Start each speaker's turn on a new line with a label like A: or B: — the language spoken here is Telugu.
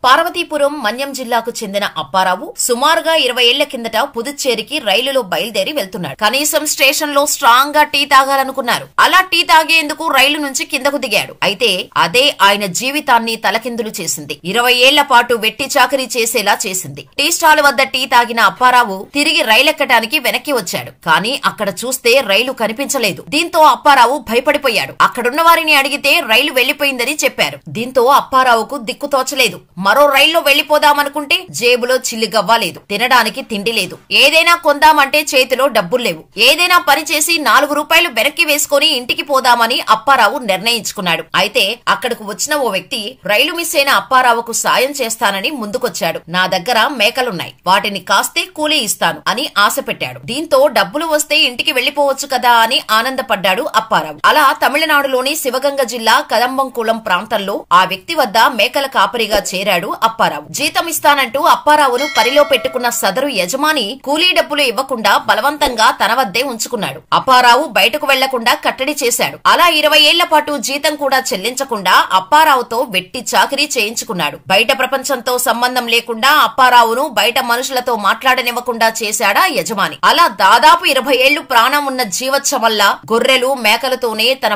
A: పార్వతీపురం మన్యం జిల్లాకు చెందిన అప్పారావు సుమారుగా 20 ఏళ్ల కిందట పుదుచ్చేరికి రైలులో బయలుదేరి వెళ్తున్నాడు. కనీసం స్టేషన్ లో స్ట్రాంగ్ గా టీ తాగాలనుకున్నారు. అలా టీ తాగేందుకు రైలు నుంచి కిందకు దిగాడు. అయితే అదే ఆయన జీవితాన్ని తలకిందులు చేసింది. 20 ఏళ్ల పాటు వెట్టి చాకరీ చేసేలా చేసింది. టీ స్టాల్ వద్ద టీ తాగిన అప్పారావు తిరిగి రైలెక్కడానికి వెనక్కి వచ్చాడు. కానీ అక్కడ చూస్తే రైలు కనిపించలేదు. దీంతో అప్పారావు భయపడిపోయాడు. అక్కడున్న వారిని అడిగితే రైలు వెళ్లిపోయిందని చెప్పారు. దీంతో అప్పారావుకు దిక్కు తోచలేదు. మరో రైల్లో వెళ్లిపోదామనుకుంటే జేబులో చిల్లిగవ్వాలేదు. తినడానికి తిండి లేదు. ఏదైనా కొందామంటే చేతిలో డబ్బుల్లేవు. ఏదైనా పని చేసి 4 రూపాయలు వెనక్కి వేసుకుని ఇంటికి పోదామని అప్పారావు నిర్ణయించుకున్నాడు. అయితే అక్కడకు వచ్చిన ఓ వ్యక్తి రైలు మిస్ అయిన అప్పారావుకు సాయం చేస్తానని ముందుకొచ్చాడు. నా దగ్గర మేకలున్నాయి, వాటిని కాస్తే కూలీ ఇస్తాను అని ఆశ పెట్టాడు. దీంతో డబ్బులు వస్తే ఇంటికి వెళ్లిపోవచ్చు కదా అని ఆనందపడ్డాడు అప్పారావు. అలా తమిళనాడులోని శివగంగ జిల్లా కదంబంకుళం ప్రాంతంలో ఆ వ్యక్తి వద్ద మేకల కాపరిగా చేరాడు అప్పారావు. జీతం ఇస్తానంటూ అప్పారావును పరిలో పెట్టుకున్న సదరు యజమాని కూలీ డబ్బులు ఇవ్వకుండా బలవంతంగా తన వద్దే ఉంచుకున్నాడు. అప్పారావు బయటకు వెళ్లకుండా కట్టడి చేశాడు. అలా 20 ఏళ్ల పాటు జీతం కూడా చెల్లించకుండా అప్పారావుతో వెట్టి చాకిరీ చేయించుకున్నాడు. బయట ప్రపంచంతో సంబంధం లేకుండా అప్పారావును బయట మనుషులతో మాట్లాడనివ్వకుండా చేశాడా యజమాని. అలా దాదాపు 20 ఏళ్లు ప్రాణం ఉన్న జీవచ్చ వల్ల గొర్రెలు మేకలతోనే తన